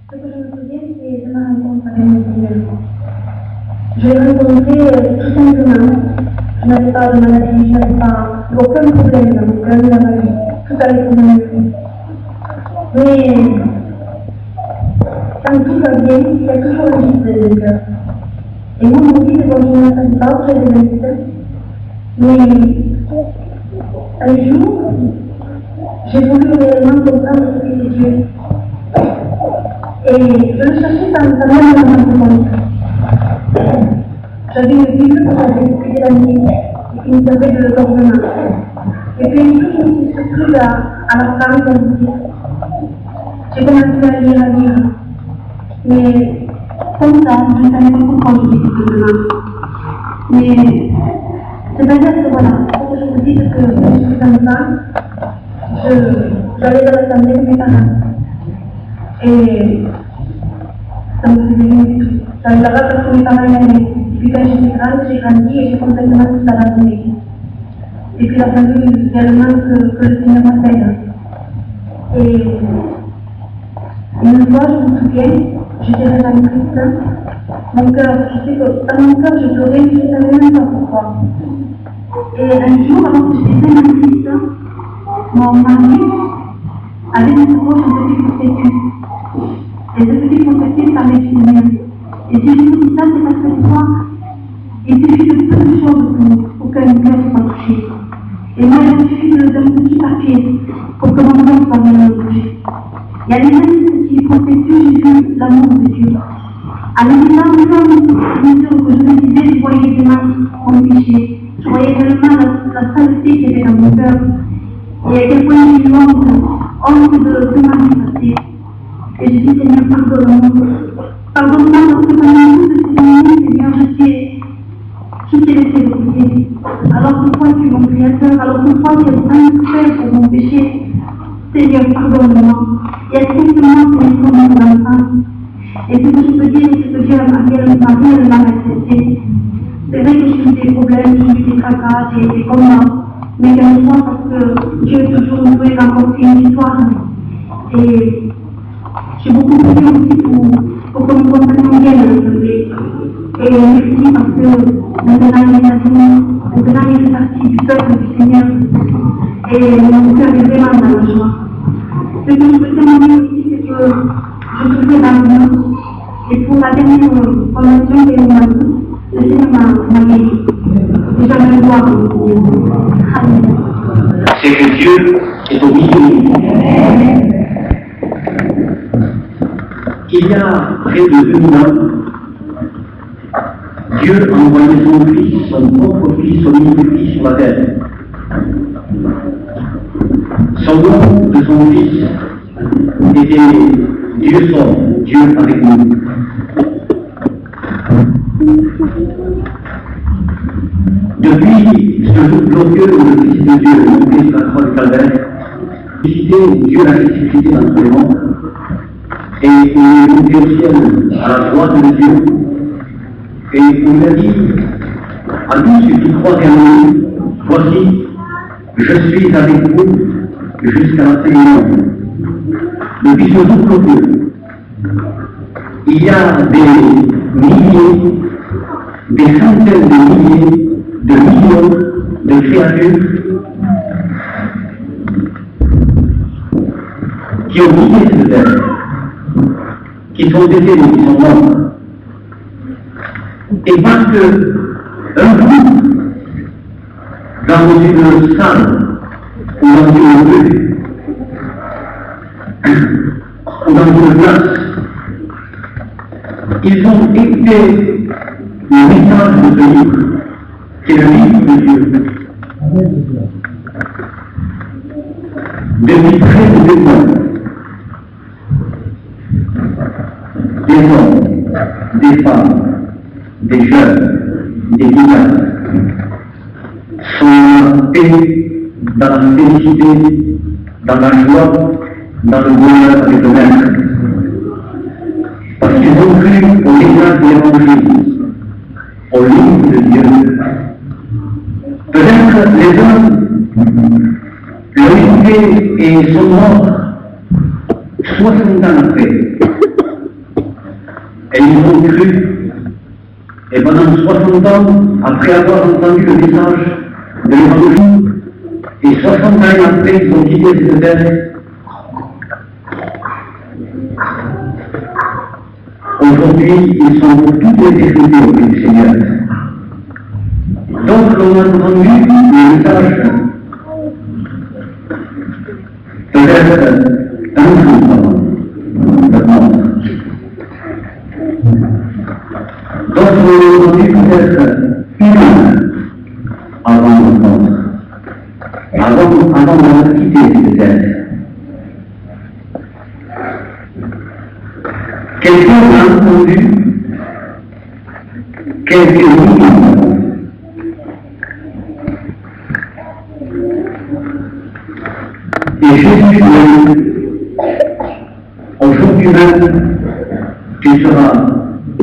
Ce que je me souviens, c'est de ma rencontre avec mon Seigneur. Je l'ai rencontré tout simplement. Je n'avais pas de maladie, je n'avais pas aucun problème dans mon cœur, dans ma vie. Tout allait pour mieux. Mais quand tout va bien, il y a toujours un vide dans le cœur. Et moi, mon vide, quand je ne m'attends pas auprès des invités, mais un jour, j'ai voulu réellement comprendre ce qu'était Dieu. Et je le cherchais dans ma monde. J'avais une Bible que j'avais depuis des années et qui me servait de gouvernement. Et puis un jour, je me suis surprise à la femme d'un livre. J'ai commencé à lire. Mais comme ça, je ne savais pas pourquoi je dis gouvernement. Mais c'est-à-dire que voilà, quand je vous dis que je suis comme ça, j'allais dans l'assemblée de mes parents. Et ça me faisait une. J'allais là-bas parce que mes parents l'aimaient. Et puis quand j'étais grande, j'ai grandi et j'ai complètement tout abandonné. Et puis il a fallu également que le Seigneur m'appelle. Et une fois, je me souviens, j'étais réellement triste. Mon cœur, je sais que dans mon cœur, je pleurais, mais je ne savais même pas pourquoi. Et un jour, alors que j'étais vraiment triste, mon mari avait dans sa poche un petit prospectus. Et ce petit prospectus parlait du Seigneur. Et si je vous dis ça, c'est parce que toi, il suffit de peu de choses pour que mon cœur soit touché. Et moi, il suffit d'un petit papier pour que mon cœur soit vraiment touché. Et à l'image de ce petit prospectus, j'ai vu l'amour de Dieu. À l'évidence, bien sûr, que je me disais, je voyais tellement mon péché. Je voyais tellement la saleté qu'il y avait dans mon cœur. Et à quel point j'ai eu honte de ma vie passée. Et je dis, Seigneur, pardonne-moi. Pardonne-moi parce que pendant toutes ces années, Seigneur, je t'ai laissé de côté. Alors que toi, tu es mon créateur, alors que toi, tu as tant souffert pour mon péché. Seigneur, pardonne-moi. Il y a simplement une forme d'enfant. Et ce que je peux dire, c'est que Dieu m'a réellement accepté. C'est vrai que j'ai eu des problèmes, j'ai eu des tracas, des combats. Mais quelquefois, parce que Dieu toujours nous voulait remporter une histoire. Et j'ai beaucoup prié aussi pour que nous comprenions bien l'Assemblée. Et merci parce que maintenant il est avec nous, maintenant il fait partie du peuple du Seigneur. Et mon cœur est vraiment dans la joie. Ce que je peux témoigner aussi, c'est que je souffrais d'amour. Et pour la dernière formation des moments, le Seigneur m'a guéri. Et j'aimerais voir le Seigneur. Amen. C'est que Dieu est au milieu. Il y a près de 2000 ans, Dieu a envoyé son Fils, son propre Fils, son unique Fils sur la terre. Son nom de son Fils était Dieu sort, Dieu avec nous. Depuis ce jour glorieux où le Fils de Dieu est monté sur la croix du Calvaire, Dieu l'a ressuscité d'entre les morts, et il est monté au ciel à la droite de Dieu. Et il a dit à tous ceux qui croient en lui, voici, je suis avec vous jusqu'à la fin du monde. Depuis ce jour glorieux, il y a des milliers, des centaines de milliers, de millions de créatures qui ont quitté cette terre, qui sont décédés, qui sont morts. Et parce que un jour, dans une salle ou dans une rue ou dans une place, ils ont été le message de ce livre, qui est le livre de Dieu. Depuis près de 2 ans, des hommes, des femmes, des jeunes, des vieillards sont dans la paix, dans la félicité, dans la joie, dans le bonheur avec le Maître. Parce qu'ils ont cru au message de l'Évangile, au livre de Dieu. Peut-être les hommes l'ont écouté et sont morts 60 ans après. Et ils ont cru. Et pendant 60 ans, après avoir entendu le message de l'évangile, et 60 ans après, ils ont quitté cette terre. Aujourd'hui, ils sont pour toute l'éternité auprès du Seigneur. Donc, l'on a entendu le message, peut-être un jour avant. Donc, l'on a entendu peut-être une heure avant d'entendre, avant d'avoir quitté cette terre. Quelqu'un a entendu quelques minutes. Et Jésus dit, aujourd'hui même, tu seras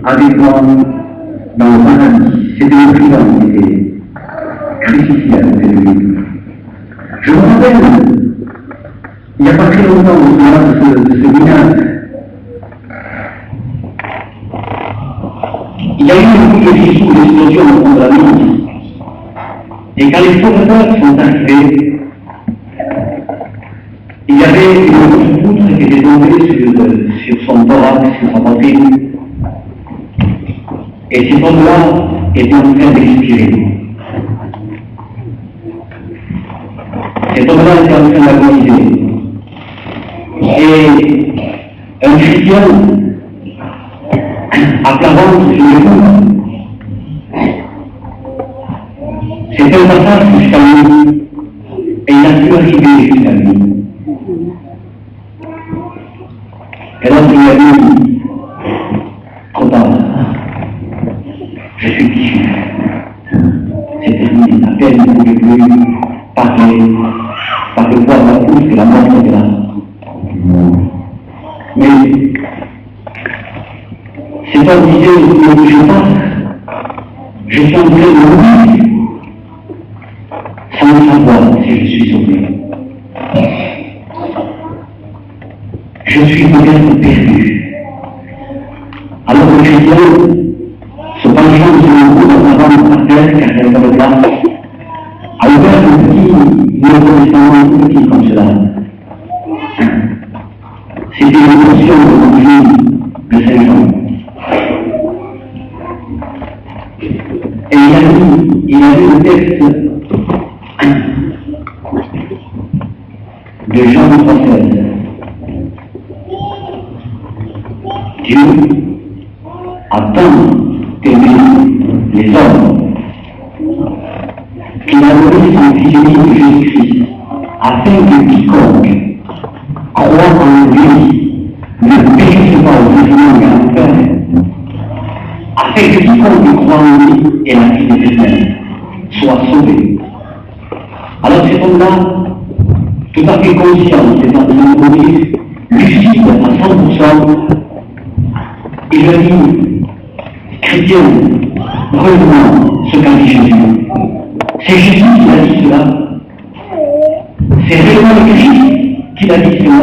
avec moi dans le paradis. C'était le prison qui était crucifié à côté de lui. Je me rappelle, il n'y a pas très longtemps, de ce village, il y a eu une couple de fissures, une explosion au fond de la ville. Et quand les sauveteurs sont arrivés, il y avait une grosse poutre qui était tombée sur son thorax, sur sa poitrine. Et cet homme-là était en train d'expirer. Cet homme-là était en train d'agoniser. Et un chrétien à plat ventre sur le cou. C'était un passage jusqu'à lui, et il a pu arriver jusqu'à lui. Et donc il a dit, trop tard, je suis fichu. C'est terminé, à peine il ne pouvait plus parler, par le poids de la pousse et la mort était là. Mais cet homme disait, ne bougez pas, je suis en train de mourir, sans savoir si je suis sauvé. Je suis peut-être perdu. Alors le chrétien, se penchant sur le cou dans sa vente par terre, car elle est dans le plat, a ouvert un petit comme cela. C'était une portion de l'évangile de Saint Jean. Et il a lu le texte de Jean 3,16. Dieu a tant aimé les hommes qu'il a donné son Fils unique Jésus-Christ, afin que quiconque croit en lui ne périsse pas au jugement mais en enfer, afin que quiconque croit en lui et la vie éternelle soit sauvé. Alors cet homme-là, tout à fait conscient des sentiments communistes, lucide à 100%, il a dit, chrétien, revenons ce qu'a dit Jésus. C'est Jésus qui a dit cela. C'est réellement le Christ qui a dit cela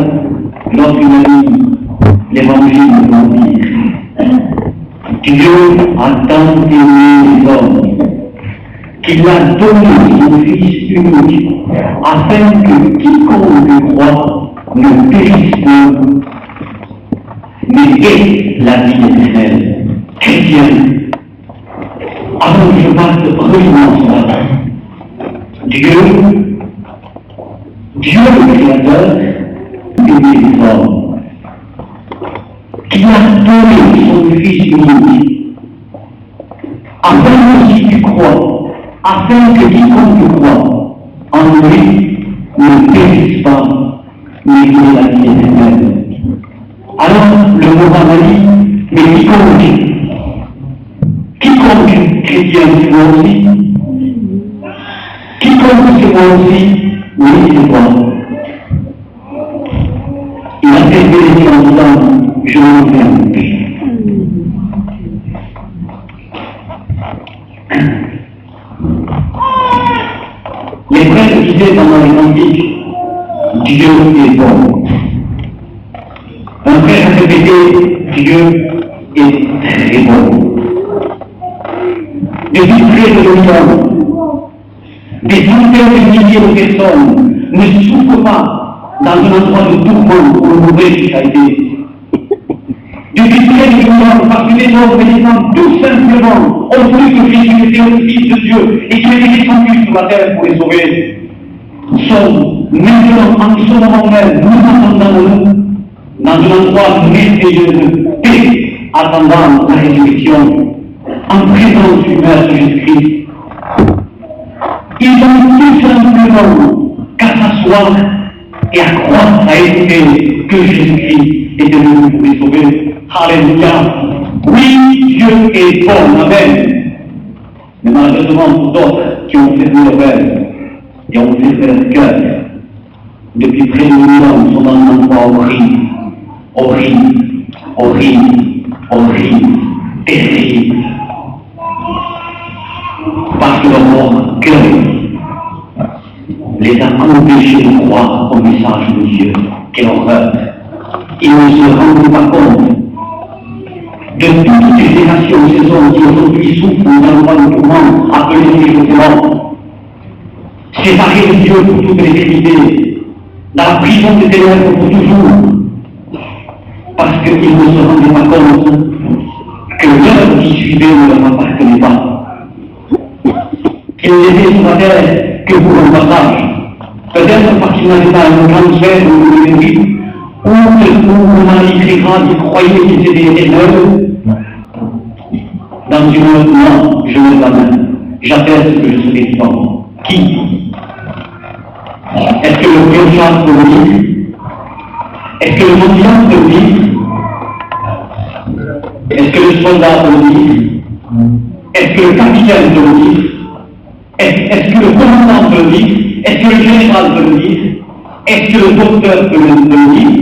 lorsqu'il a dit l'évangile de l'Empire. Dieu a tant aimé les hommes qu'il a donné son Fils unique afin que quiconque croit ne périsse pas, mais ait la vie éternelle. Chrétien, avant que je parte rejoindre cela, Dieu le Créateur, aimé les hommes, qui a donné son Fils unique, afin que si tu crois, afin que quiconque croit en lui ne périsse pas, mais ait la vie éternelle. Alors, le mot dit, mais quiconque chrétien, c'est moi aussi. Quiconque c'est moi aussi, oui, c'est moi. Il a fait les en disant, je me fais un peu. Les prêtres disaient pendant les cantiques, Dieu est bon. Un frère a répété, Dieu est degrés de l'horizon. Des centaines de milliers de personnes ne souffrent pas dans un endroit de tourment où le mauvais a été. Des dizaines de millions, parce que des hommes et des femmes, tout simplement, ont cru que Jésus était le Fils de Dieu et qu'il était descendu sur la terre pour les sauver, sont maintenant, en ce moment même, nous entendons dans un endroit merveilleux de paix, attendant la résurrection, en présence du Maître Jésus-Christ. Ils ont tout simplement qu'à s'asseoir et à croire, à écouter que Jésus-Christ est venu pour les sauver. Alléluia. Oui, Dieu est bon, amen. Mais malheureusement pour d'autres qui ont fermé leur rêve et ont fermé leur cœur, depuis près de 1000 ans, ils sont dans un endroit horrible, horrible, horrible, horrible, terrible. Parce que leur cœur les a empêchés de croire au message de Dieu. Quelle horreur! Ils ne se rendent pas compte de toutes ces générations, ces hommes qui aujourd'hui souffrent d'un endroit de tourment appelé Jérusalem, séparés de Dieu pour toute l'éternité, dans la prison des ténèbres pour toujours, parce qu'ils ne se rendaient pas compte que l'heure qui suivait ne leur appartenait pas, qu'ils n'étaient sur la terre que pour un passage, peut-être parce qu'ils n'avaient pas un cancer ou une grippe, ou une maladie grave, ils croyaient qu'ils étaient éternels. Dans une heure, non, je lève la main, j'atteste que je serai vivant. Qui? Est-ce que le piochard peut le dire? Est-ce que le mendiant peut le dire? Est-ce que le soldat peut le dire? Est-ce que le capitaine peut le dire? Est-ce que le commandant peut le dire? Est-ce que le général peut le dire? Est-ce que le docteur peut le dire?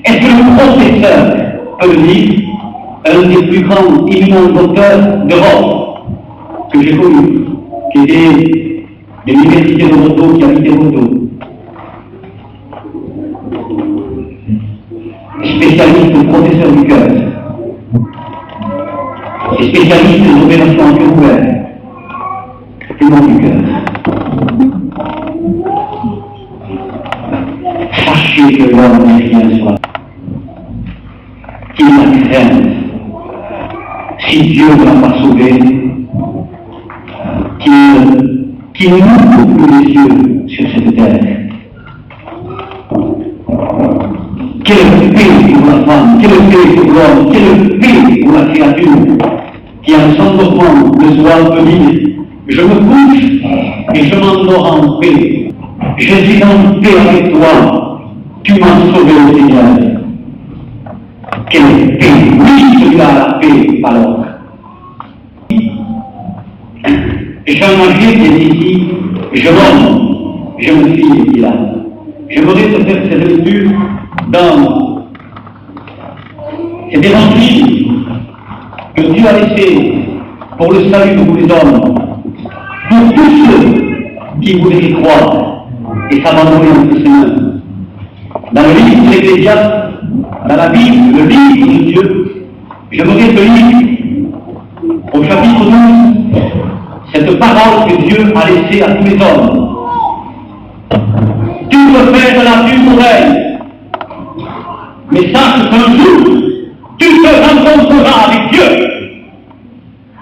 Est-ce que le professeur peut le dire? Un des plus grands éminents docteurs d'Europe que j'ai connu, qui était de l'université de Bordeaux, qui habitait Bordeaux, spécialiste professeur du cœur, et spécialiste des opérations en cœur ouvert, traitement du cœur. Sachez que l'homme n'est rien sur la terre, qu'il a crainte. Si Dieu ne l'a pas sauvé, qu'il n'ouvre plus les yeux sur cette terre. Quelle paix pour la femme, quelle paix pour l'homme, quelle paix pour la créature qui en s'endormant le soir peut dire: je me couche et je m'endors en paix. Je suis en paix avec toi, tu m'as sauvé le Seigneur. Quelle paix! Oui, celui-là a la paix, alors. Jean Marie qui est ici, jeune homme, jeune fille qui est là. Je voudrais te faire cette lecture dans cet évangile que Dieu a laissé pour le salut de tous les hommes, pour tous ceux qui voudraient y croire et s'abandonner entre ses mains. Dans le livre de l'Ecclésiaste, dans la Bible, le livre de Dieu, je voudrais te lire au chapitre 12 cette parole que Dieu a laissée à tous les hommes. Tu peux faire de la vue oreille, mais sache qu'un jour, tu te rencontreras avec Dieu,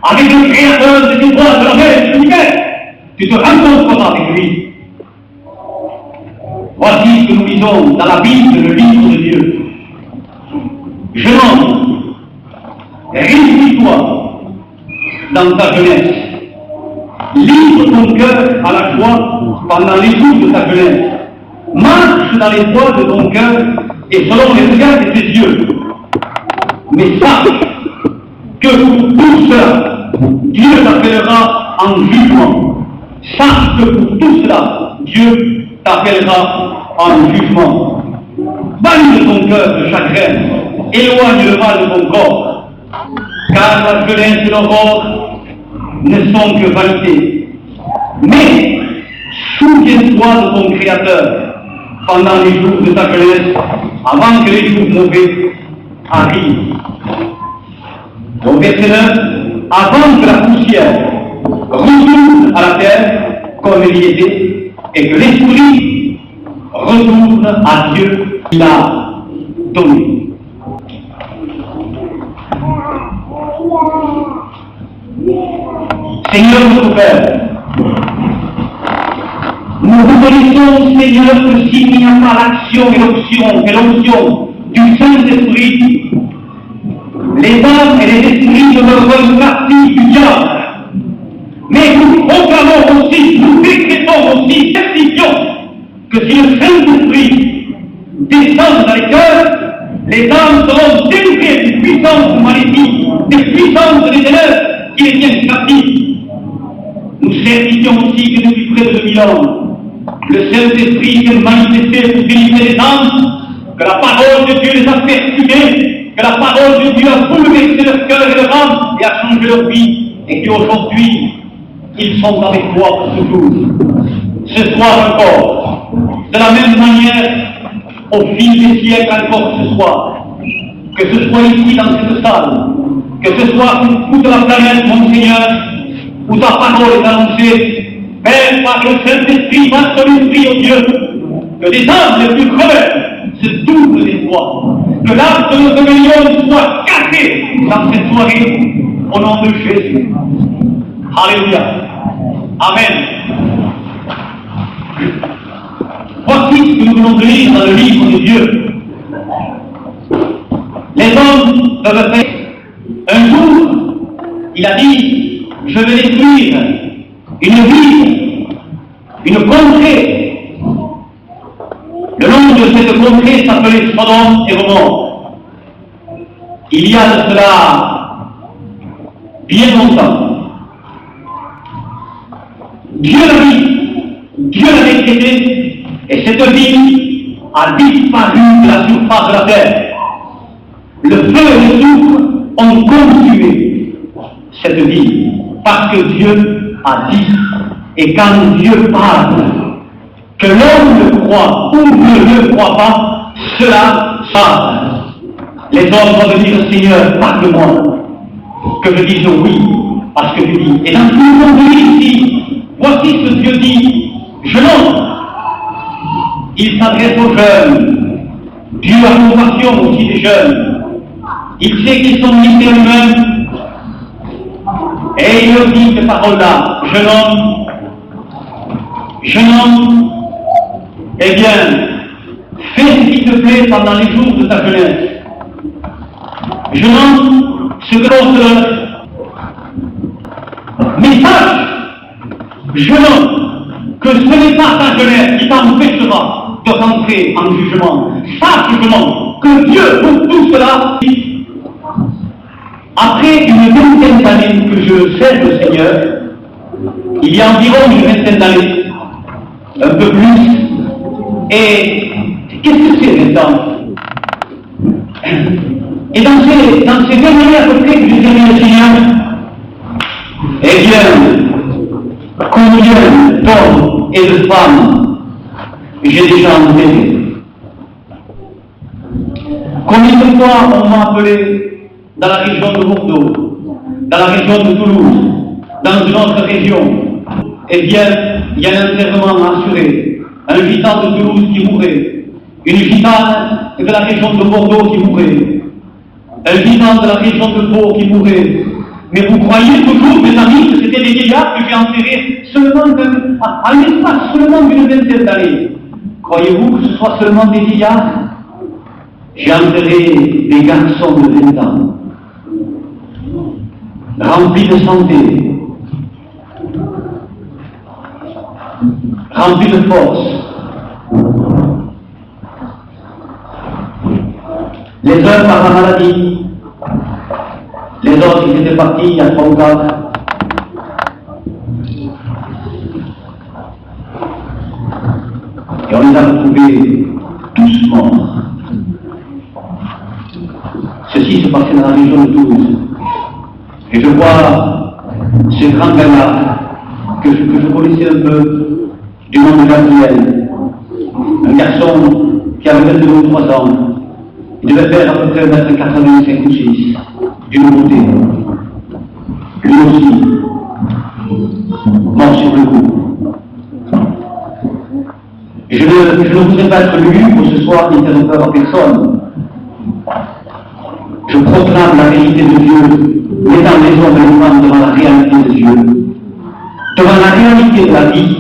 avec le Créateur des étoiles, de la mer et de l'univers. Tu te rencontreras avec lui. Voici ce que nous lisons dans la Bible, le livre de Dieu. Jeune homme, réjouis-toi dans ta jeunesse. Livre ton cœur à la joie pendant les jours de ta jeunesse. Marche dans les voies de ton cœur et selon les regards de tes yeux. Mais sache que pour tout cela, Dieu t'appellera en jugement. Sache que pour tout cela, Dieu t'appellera en jugement. Bannis de ton cœur le chagrin, éloigne le mal de ton corps, car la jeunesse et l'aurore ne sont que vanité. Mais souviens-toi de ton Créateur pendant les jours de ta jeunesse, avant que les jours mauvais arrivent. Donc verset 9, avant que la poussière retourne à la terre comme il y était, et que l'esprit retourne à Dieu qui l'a donné. Seigneur notre Père, nous reconnaissons, Seigneur, que s'il n'y a pas l'action et l'onction du Saint-Esprit, les âmes et les esprits demeureront une partie du diable. Mais nous proclamons aussi, nous décrétons aussi, certifions que si le Saint-Esprit descend dans les cœurs, les âmes seront délivrées des puissances de maléfiques, des puissances des ténèbres qui les tiennent captifs. Nous certifions aussi que depuis près de 2000 ans, le Saint-Esprit s'est manifesté pour délivrer les âmes, que la parole de Dieu les a percutées, que la parole de Dieu a bouleversé leur cœur et leur âme et a changé leur vie, et qu'aujourd'hui, ils sont avec toi pour toujours. Ce soir encore, de la même manière, au fil des siècles encore ce soir, que ce soit ici dans cette salle, que ce soit sur toute la planète, mon Seigneur, où ta parole est annoncée, Père, par le Saint-Esprit, par ton esprit, oh Dieu, que des âmes les plus rebelles se doublent des fois, que l'arbre de notre rébellion soit cassé dans cette soirée, au nom de Jésus. Alléluia. Amen. Voici ce que nous voulons lire dans le livre de Dieu. Les hommes peuvent faire. Un jour, il a dit, je vais détruire une ville, une contrée. Le nom de cette contrée s'appelait Sodome et Gomorrhe. Il y a de cela bien longtemps. Dieu l'a dit, Dieu l'a décrété, et cette ville a disparu de la surface de la terre. Le feu et le soufre ont consumé cette ville, parce que Dieu a dit. Et quand Dieu parle, que l'homme le croit ou ne le croit pas, cela parle. Les hommes doivent dire, Seigneur, parle-moi, que je dise oui, parce que tu dis. Et dans ce que nous avons dit ici, voici ce que Dieu dit, jeune homme. Il s'adresse aux jeunes. Dieu a compassion aussi des jeunes. Il sait qu'ils sont limités eux-mêmes. Et il leur dit ces paroles-là, jeune homme, eh bien, fais ce qui te plaît pendant les jours de ta jeunesse. Jeune homme, ce que l'on te donne. Mais sache, jeune homme, que ce n'est pas ta jeunesse qui t'empêchera de rentrer en jugement. Sache, jeune homme, que Dieu, pour tout cela, après une vingtaine d'années que je sers le Seigneur, il y a environ une vingtaine d'années, un peu plus, et qu'est-ce que c'est maintenant? Et dans ces dernières à peu près que j'ai servi le Seigneur, eh bien, combien d'hommes et de femmes j'ai déjà enterrés? Combien de fois on m'a appelé dans la région de Bordeaux, dans la région de Toulouse, dans une autre région? Eh bien, il y a un enterrement assuré. Un gitan de Toulouse qui mourait, une gitane de la région de Bordeaux qui mourait, un gitan de la région de Pau qui mourait. Mais vous croyez toujours, mes amis, que c'était des vieillards que j'ai enterrés seulement à l'espace seulement d'une vingtaine d'années? Croyez-vous que ce soit seulement des vieillards? J'ai enterré des garçons de 20 ans, remplis de santé, remplis de force. Les uns par la maladie, les autres qui étaient partis il y a 3 ou 4. Et on les a retrouvés tous morts. Ceci se passait dans la région de Toulouse. Et je vois ce grand gars-là, que je connaissais un peu, du nom de Gabriel, un garçon qui avait 22 ou 3 ans. Il devait faire à peu près 1m85 ou 6, d'une beauté. Lui aussi, ne voudrais pas être lugubre ce soir, interrompeur à personne. Je proclame la vérité de Dieu, mettant les hommes et les femmes devant la réalité de Dieu, devant la réalité de la vie.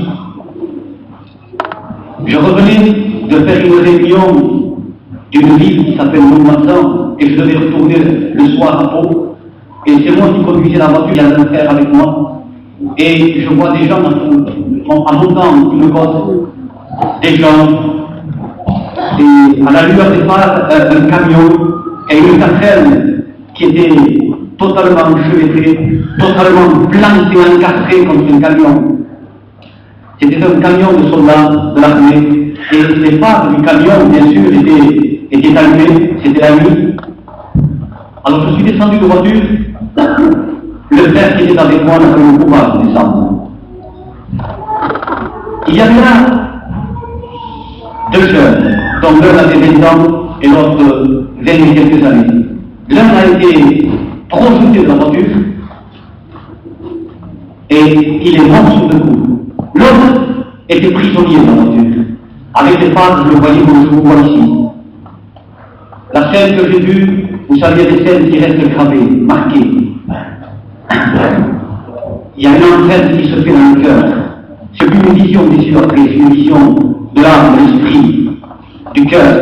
Je revenais de faire une réunion d'une ville qui s'appelle Montmarsan, et je devais retourner le soir à Pau. Et c'est moi qui conduisais la voiture, il y avait un frère avec moi. Et je vois des gens en montant qui me causent, des gens, et à la lueur des phares, un camion et une personne qui était totalement enchevêtrée, totalement plantée, encastrée contre un camion. C'était un camion de soldats de l'armée, et les phares du camion, bien sûr, étaient allumés, c'était la nuit. Alors je suis descendu de voiture, le frère qui était avec moi n'a pas eu le courage de descendre. Il y avait là deux jeunes, dont l'un avait 20 ans et l'autre 20 et quelques années. L'un a été projeté de la voiture et il est mort sur le coup. L'autre était prisonnier dans la voiture. Avec les phares, je le voyais comme je vous vois ici. La scène que j'ai vue, vous savez, des scènes qui restent gravées, marquées. Il y a une entraide qui se fait dans le cœur. C'est plus une vision des yeux après, c'est une vision de l'âme, de l'esprit, du cœur.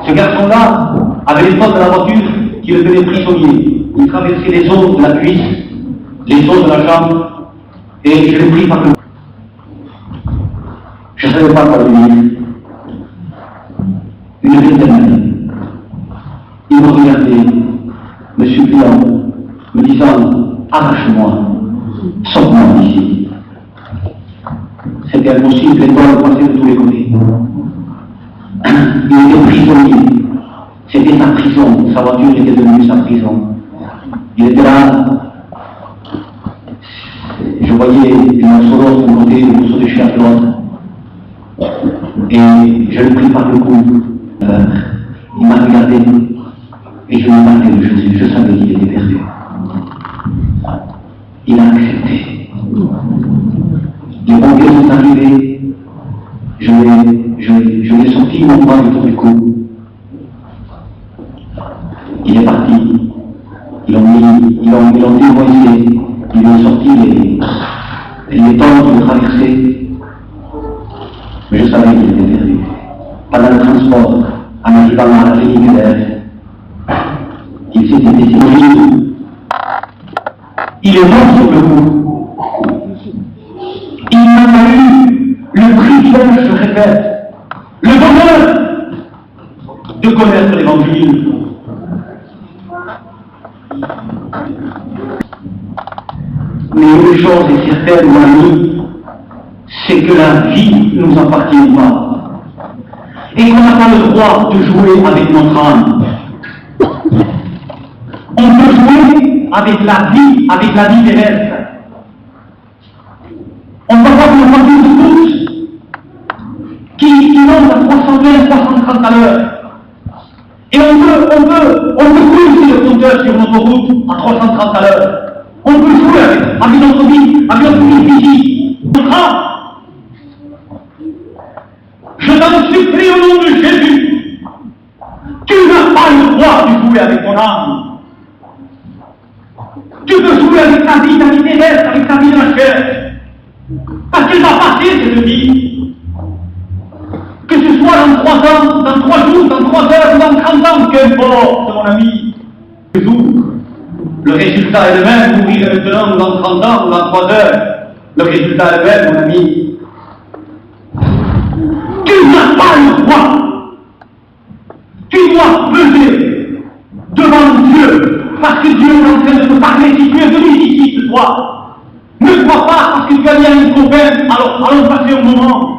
Ce garçon-là avait les portes de la voiture qui le tenaient prisonnier. Il traversait les os de la cuisse, les os de la jambe, et je l'ai pris par le... Je ne savais pas quoi lui dire. Une vingtaine d'années. Il me regardait, me suppliant, me disant, arrache-moi, sors-moi d'ici. C'était impossible, les balles passaient de tous les côtés. Il était prisonnier. C'était sa prison. Sa voiture était devenue sa prison. Il était là. Je voyais des morceaux d'os d'un côté, des morceaux de chair de l'autre. Et je l'ai pris par le cou. Il m'a regardé. Et je lui ai parlé de Jésus. Je savais qu'il était perdu. Il a accepté. Les pompiers sont arrivés. Je lui ai sorti mon bras autour du cou. Il est parti. Ils l'ont dévoisé. Ils lui ont sorti les temps de traverser. Mais je savais qu'il était perdu. Pendant le transport, en arrivant à la clinique d'Ève, il s'était décidé. Il est mort sur le coup. Il m'a eu le privilège, je répète, le bonheur de connaître l'Évangile. Mais une chose est certaine, mon ami, c'est que la vie ne nous appartient pas. Et qu'on n'a pas le droit de jouer avec notre âme. On peut jouer avec la vie terrestre. On ne va pas vous demander de tous qui montent à 320, 330 à l'heure. Et on peut couler le compteur sur notre route à 330 à l'heure. On peut jouer avec notre vie, avec notre vie physique. Notre âme. Je t'en supplie au nom de Jésus. Tu n'as pas le droit de jouer avec ton âme. Tu peux jouer avec ta vie terrestre, avec ta vie de la chair. Parce qu'elle va passer cette vie. Que ce soit dans 3 ans, dans 3 jours, dans 3 heures, dans 30 ans, qu'importe, mon ami. Le résultat est le même, mourir maintenant, dans 30 ans, ou dans 3 heures. Le résultat est le même, mon ami. Tu n'as pas le droit. Tu dois peser devant Dieu, parce que Dieu est en train de te parler. Si tu es venu ici ce soir, ne crois pas parce que tu as dit à une copaine, alors allons passer un moment.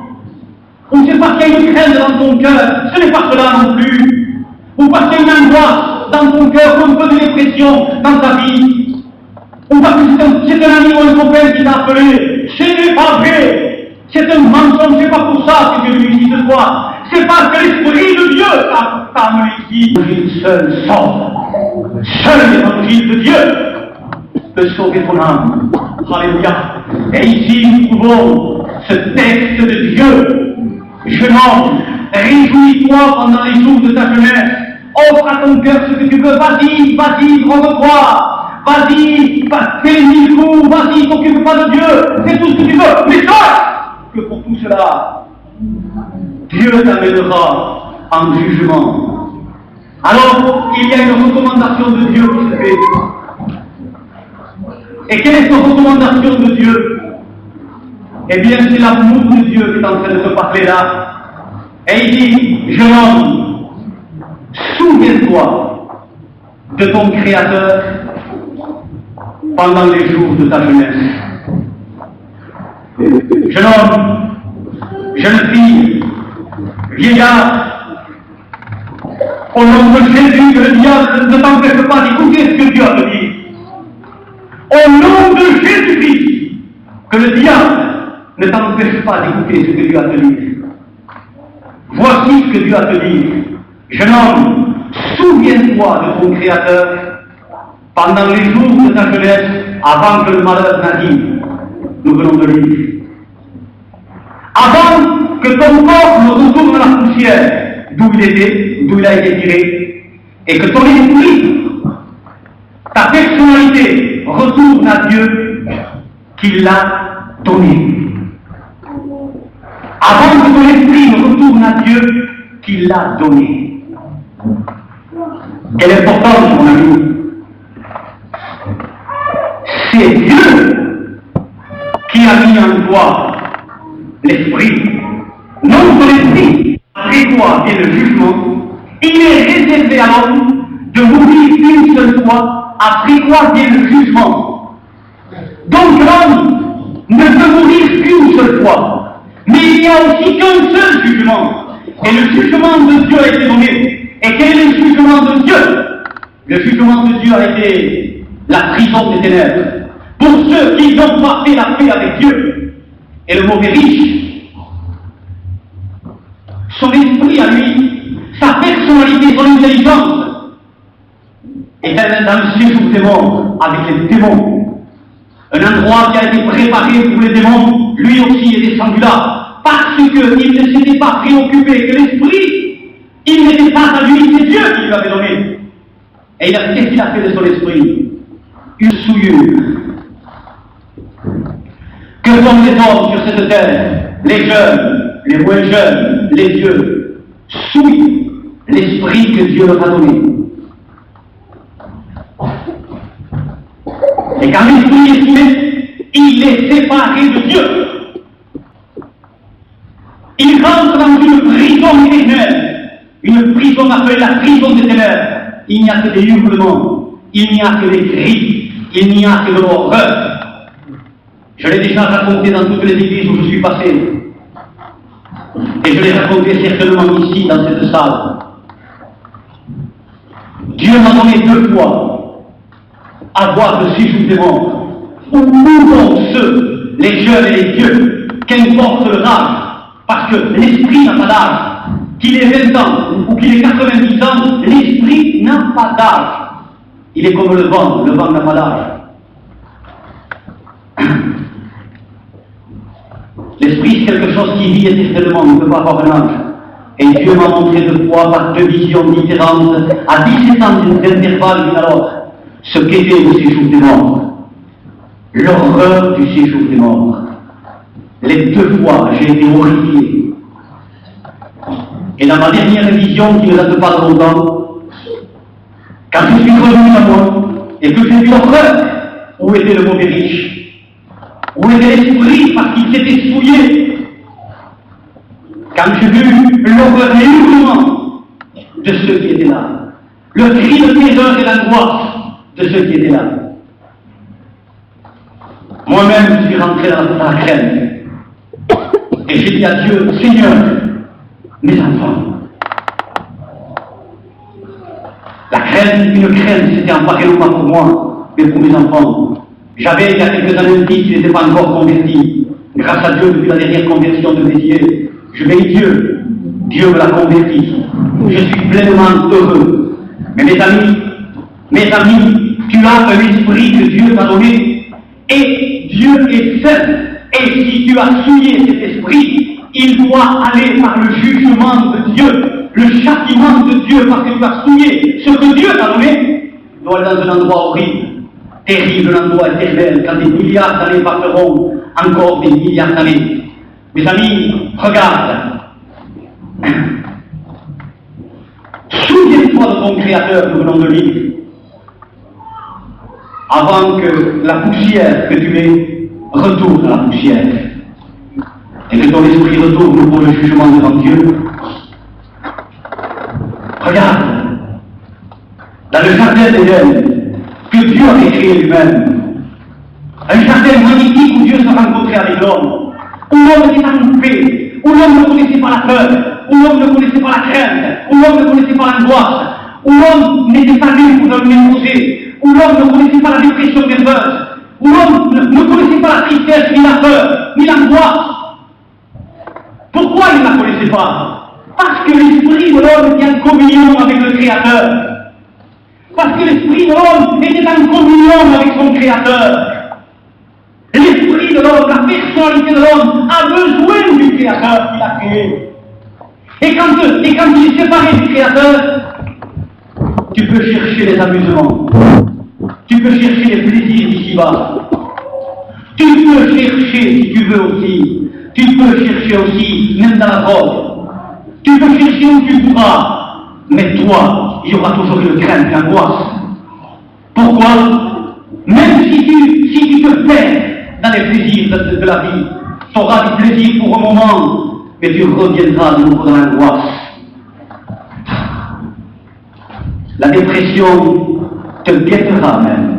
On ne sait pas qu'il y a une crainte dans ton cœur, ce n'est pas cela non plus. Ou parce qu'il y a une angoisse dans ton cœur, ou un peu de dépression dans ta vie. Ou parce que c'est un ami ou un copain qui t'a appelé. Ce n'est pas vrai. C'est un mensonge, c'est pas pour ça que tu es venu ici ce soir. C'est parce que l'Esprit de Dieu t'a amené ici. L'évangile seul sauve. Seul l'évangile de Dieu peut sauver ton âme. Alléluia. Et ici nous trouvons ce texte de Dieu. Jeune homme, réjouis-toi pendant les jours de ta jeunesse. Offre à ton cœur ce que tu veux. Vas-y, drogue-toi. Vas-y, fais les 1000 coups. Vas-y, t'occupe pas de Dieu. Fais tout ce que tu veux. Mais sache que pour tout cela, Dieu t'amènera en jugement. Alors, il y a une recommandation de Dieu qui se fait. Et quelle est cette recommandation de Dieu? Eh bien, c'est l'amour de Dieu qui est en train de te parler là. Et il dit, jeune homme, souviens-toi de ton Créateur pendant les jours de ta jeunesse. Jeune homme, jeune fille, vieillard, au nom de Jésus, que le diable ne t'empêche pas d'écouter ce que Dieu a te dit. Au nom de Jésus-Christ, que le diable ne t'empêche pas d'écouter ce que Dieu a te dit. Voici ce que Dieu a te dit. Jeune homme, souviens-toi de ton Créateur pendant les jours de ta jeunesse, avant que le malheur n'arrive. Nous venons de lire. Avant que ton corps ne retourne à la poussière, d'où il a été tiré, et que ton esprit, ta personnalité, retourne à Dieu qui l'a donné. Avant que ton esprit ne retourne à Dieu qui l'a donné. Quelle importance, mon ami. C'est Dieu qui a mis en toi l'esprit. Non ton esprit. Après toi vient le jugement. Il est réservé à l'homme de mourir une seule fois. Après quoi vient le jugement. Donc l'homme ne peut mourir qu'une seule fois. Mais il n'y a aussi qu'un seul jugement. Et le jugement de Dieu a été donné. Et quel est le jugement de Dieu? Le jugement de Dieu a été la prison des ténèbres. Pour ceux qui n'ont pas fait la paix avec Dieu. Et le mauvais riche, son esprit à lui, sa personnalité, son intelligence, est dans le séjour des morts avec les démons. Un endroit qui a été préparé pour les démons, lui aussi est descendu là, parce qu'il ne s'était pas préoccupé que l'esprit, il n'était pas à lui, c'est Dieu qui lui avait donné. Et qu'est-ce qu'il a fait de son esprit? Une souillure. Que font les hommes sur cette terre? Les jeunes, les moins jeunes, les vieux, souillent l'esprit que Dieu leur a donné. Et quand l'esprit est souillé, il est séparé de Dieu. Il rentre dans une prison éternelle, une prison appelée la prison des ténèbres. Il n'y a que des hurlements, il n'y a que des cris, il n'y a que de l'horreur. Je l'ai déjà raconté dans toutes les églises où je suis passé. Et je l'ai raconté certainement ici, dans cette salle. Dieu m'a donné 2 fois à voir le séjour des morts. Où mourront ceux, les jeunes et les vieux, qu'importe leur âge, parce que l'esprit n'a pas d'âge. Qu'il ait 20 ans ou qu'il ait 90 ans, l'esprit n'a pas d'âge. Il est comme le vent n'a pas d'âge. L'esprit, c'est quelque chose qui vit éternellement, il ne peut pas avoir un âge. Et Dieu m'a montré 2 fois, par 2 visions différentes, à 17 ans d'intervalle l'une à l'autre, ce qu'était le séjour des morts. L'horreur du séjour des morts. Les 2 fois, j'ai été horrifié. Et dans ma dernière vision, qui ne date pas de longtemps, quand je suis revenu à moi, et que j'ai vu l'horreur, où était le mauvais riche? Où était l'esprit parce qu'il s'était souillé? Quand j'ai vu l'horreur et l'hurlement de ceux qui étaient là, le cri de terreur et l'angoisse de ceux qui étaient là, moi-même je suis rentré dans la crainte. Et j'ai dit à Dieu, Seigneur, mes enfants. La crainte, une crainte, c'était emparé non pas pour moi, mais pour mes enfants. J'avais il y a quelques années un fils qui n'était pas encore converti. Grâce à Dieu, depuis la dernière conversion de Béziers, je bénis Dieu. Dieu me l'a converti. Je suis pleinement heureux. Mais mes amis, tu as un esprit que Dieu t'a donné, et Dieu est saint. Et si tu as souillé cet esprit, il doit aller par le jugement de Dieu, le châtiment de Dieu, parce que tu as souillé ce que Dieu t'a donné, il doit aller dans un endroit horrible, terrible, un endroit éternel, quand des milliards d'années passeront, encore des milliards d'années. Mes amis, regarde. Souviens-toi de ton Créateur, nous venons de lire, avant que la poussière que tu es retourne à la poussière, et que ton esprit retourne pour le jugement devant Dieu. Regarde, dans le jardin d'Éden, que Dieu avait créé lui-même, un jardin magnifique où Dieu se rencontrait avec l'homme, où l'homme était en paix, où l'homme ne connaissait pas la peur, où l'homme ne connaissait pas la crainte, où l'homme ne connaissait pas l'angoisse, où l'homme n'était pas né pour un ménager, où l'homme ne connaissait pas la dépression nerveuse, où l'homme ne connaissait pas la tristesse, ni la peur, ni l'angoisse. Pourquoi il ne la connaissait pas? Parce que l'esprit de l'homme était en communion avec le Créateur. Parce que l'esprit de l'homme était en communion avec son Créateur. L'esprit de l'homme, la personnalité de l'homme a besoin du Créateur qu'il a créé. Et quand il est séparé du Créateur, tu peux chercher les amusements, tu peux chercher les plaisirs d'ici-bas, tu peux chercher, si tu veux aussi, tu peux chercher aussi, même dans la drogue, tu peux chercher où tu pourras, mais toi, il y aura toujours une crainte, une angoisse. Pourquoi? Même si tu te perds dans les plaisirs de la vie, tu auras du plaisir pour un moment, mais tu reviendras de nouveau dans l'angoisse. La dépression te guettera même.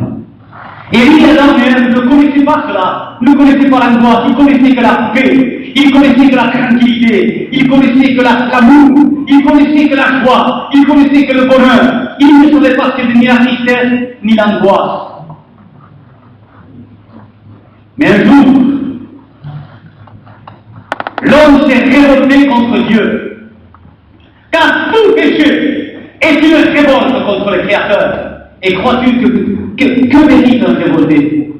Et lui, Adam lui-même ne connaissait pas cela, ne connaissait pas l'angoisse, il connaissait que la paix, il connaissait que la tranquillité, il connaissait que l'amour, il connaissait que la joie, il connaissait que le bonheur, il ne savait pas ce que ni la tristesse, ni l'angoisse. Mais un jour, l'homme s'est révolté contre Dieu, car tout péché est une révolte contre le Créateur. Et crois-tu que mérite un révolté?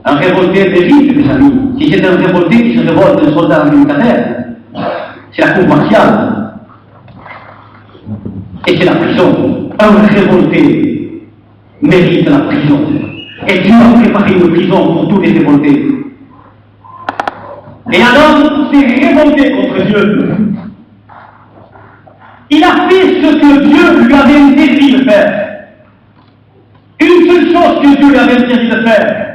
Un révolté mérite, mes amis. Si c'est un révolté qui se révolte d'un soldat militaire, c'est la cour martiale. Et c'est la prison. Un révolté mérite la prison. Et Dieu a préparé une prison pour tous les révoltés. Et Adam s'est révolté contre Dieu. Il a fait ce que Dieu lui avait interdit de faire. Une seule chose que Dieu lui avait interdit de faire.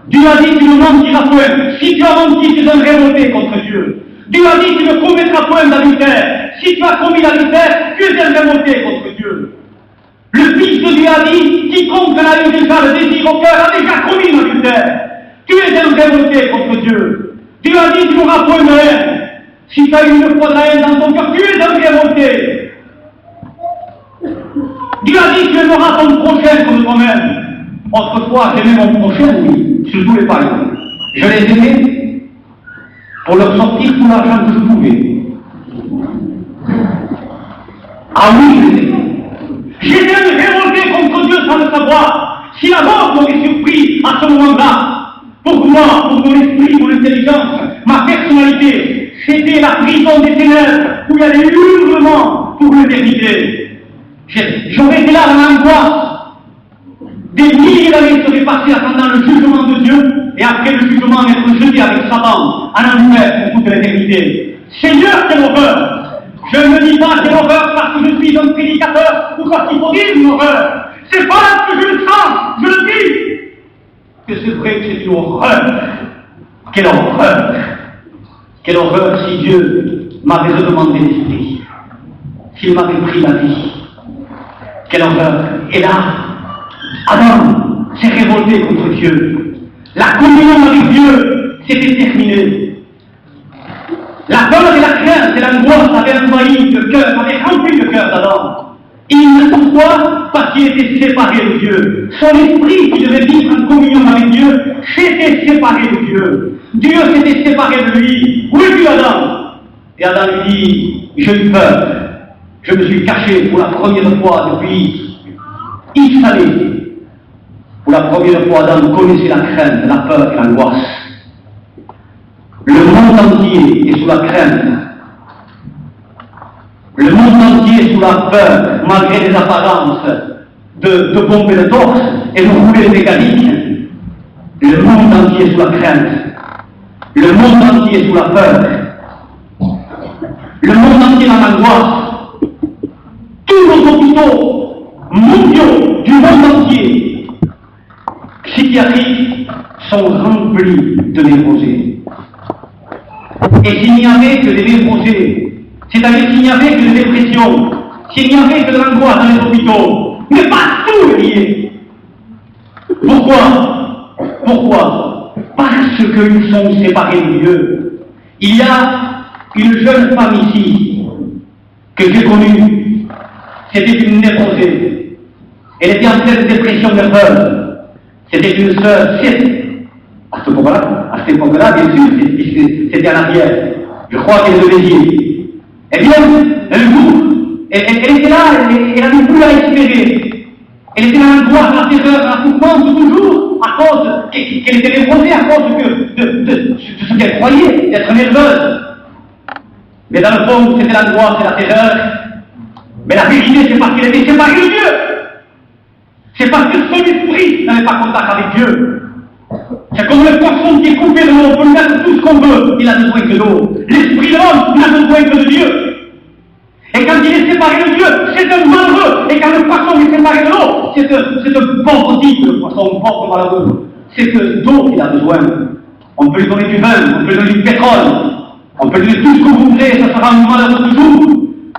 Dieu a dit, tu ne mentiras point. Si tu as menti, tu es un révolté contre Dieu. Dieu a dit, tu ne commettras point d'adultère. Si tu as commis l'adultère, tu es un révolté contre Dieu. Le Fils de Dieu a dit, quiconque a eu déjà le désir au cœur a déjà commis l'adultère. Tu es un révolté contre Dieu. Dieu a dit, tu n'auras point de haine. Si tu as eu une fois de la haine dans ton cœur, tu es un révolté. Dieu a dit, tu aimeras ton prochain comme toi-même. Autrefois, j'aimais mon prochain, oui, surtout les païens. Je les aimais pour leur sortir tout l'argent que je pouvais. Ah oui, je les aimais. J'étais révolté contre Dieu sans le savoir. Si la mort m'aurait surpris à ce moment-là, pour moi, pour mon esprit, mon intelligence, ma personnalité, c'était la prison des ténèbres où il y a des hurlements pour l'éternité. J'aurais été là dans l'angoisse. Des milliers d'années seraient passées attendant le jugement de Dieu et après le jugement être jeté avec Satan en enfer pour toute l'éternité. Seigneur, quelle horreur! Je ne dis pas quelle horreur parce que je suis un prédicateur ou parce qu'il faut dire une horreur. C'est pas parce que je le sens, je le dis. Que c'est vrai que c'est une horreur. Quelle horreur! Quelle horreur si Dieu m'avait redemandé l'esprit, s'il m'avait pris la vie. Quelle horreur! Et là, Adam s'est révolté contre Dieu. La communion avec Dieu s'était terminée. La peur et la crainte et l'angoisse avaient envahi le cœur, avaient rempli le cœur d'Adam. Il ne pourquoi? Parce qu'il était séparé de Dieu. Son esprit qui devait vivre en communion avec Dieu s'était séparé de Dieu. Dieu s'était séparé de lui. Où es-tu, Adam? Et Adam lui dit, j'ai eu peur. Je me suis caché pour la première fois depuis X années. Pour la première fois, Adam connaissait la crainte, la peur et l'angoisse. Le monde entier est sous la crainte. Le monde entier est sous la peur, malgré les apparences de pomper le torse et de rouler les mécaniques. Le monde entier est sous la crainte. Le monde entier est sous la peur. Le monde entier est dans l'angoisse. Tous nos hôpitaux mondiaux du monde entier psychiatriques sont remplis de névrosés. Et s'il n'y avait que des névrosés, c'est-à-dire s'il n'y avait que des dépressions, s'il n'y avait que de l'angoisse dans les hôpitaux, mais pas tout est lié. Pourquoi? Pourquoi? Parce qu'ils sont séparés de Dieu. Il y a une jeune femme ici que j'ai connue. C'était une névrosée. Elle était en pleine dépression nerveuse. C'était une sœur. À cette époque-là, bien sûr, c'était en arrière. Je crois qu'elle devait dire. Eh bien, un jour, elle était là, elle n'avait plus à espérer. Elle était dans l'angoisse, la terreur, la souffrance toujours, à cause qu'elle était névrosée, à cause de ce qu'elle croyait, d'être nerveuse. Mais dans le fond, c'était l'angoisse et la terreur. Mais la vérité, c'est parce qu'elle était séparée de Dieu. C'est parce que son esprit n'avait pas contact avec Dieu. C'est comme le poisson qui est coupé de l'eau, on peut lui mettre tout ce qu'on veut, il a besoin que de l'eau. L'esprit de l'homme n'a besoin que de Dieu. Et quand il est séparé de Dieu, c'est un malheureux. Et quand le poisson est séparé de l'eau, c'est un pauvre type, le poisson pauvre malheureux. C'est d'eau qu'il a besoin. On peut lui donner du vin, on peut lui donner du pétrole, on peut lui donner tout ce que vous voudrez, ça sera malheureux toujours.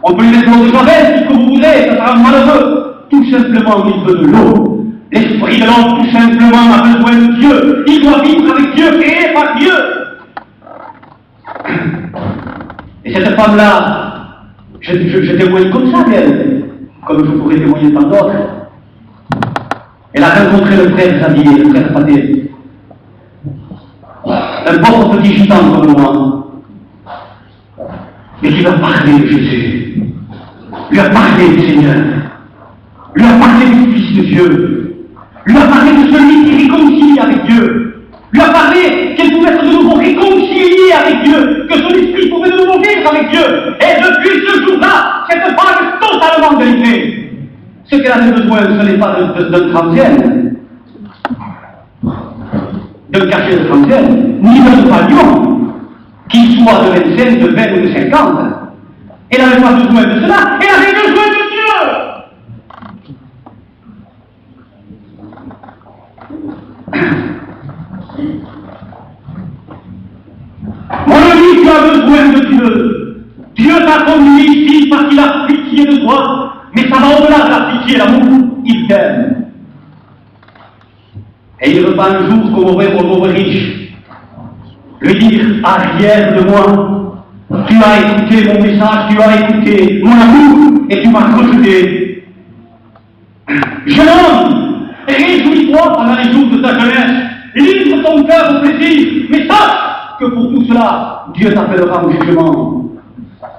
On peut lui mettre de l'eau de Javel, tout ce que vous voudrez, ça sera malheureux. Tout simplement, il veut de l'eau. L'esprit de l'homme, tout simplement, a besoin de Dieu. Il doit vivre avec Dieu, créé par Dieu. Et cette femme-là, je témoigne comme ça d'elle, comme je pourrais témoigner tant d'autres. Elle a rencontré le frère Xavier, le frère Paté. Un pauvre petit gitan comme moi. Mais qui lui a parlé de Jésus. Lui a parlé du Seigneur. Lui a parlé du Fils de Dieu. Lui a parlé de celui qui réconcilie avec Dieu. Lui a parlé qu'elle pouvait être de nouveau réconciliée avec Dieu, que son esprit pouvait de nouveau vivre avec Dieu. Et depuis ce jour-là, cette femme est totalement délivrée. Ce qu'elle avait besoin, ce n'est pas d'un trentaine, d'un cachet de trentaine, ni d'un pavillon, qu'il soit de 25, de 20 ou de 50. Elle n'avait pas besoin de cela, elle avait besoin de Dieu. Mon ami, tu as besoin de Dieu. Dieu t'a conduit ici parce qu'il a pitié de toi, mais ça va au-delà de la pitié et l'amour. Il t'aime. Et il ne veut pas un jour comme au pauvre riche lui dire arrière de moi. Tu as écouté mon message, tu as écouté mon amour et tu m'as rejeté. Jeune homme, réjouis-toi pendant les jours de ta jeunesse. Livre ton cœur au plaisir, mais sache que pour tout cela, Dieu t'appellera au jugement.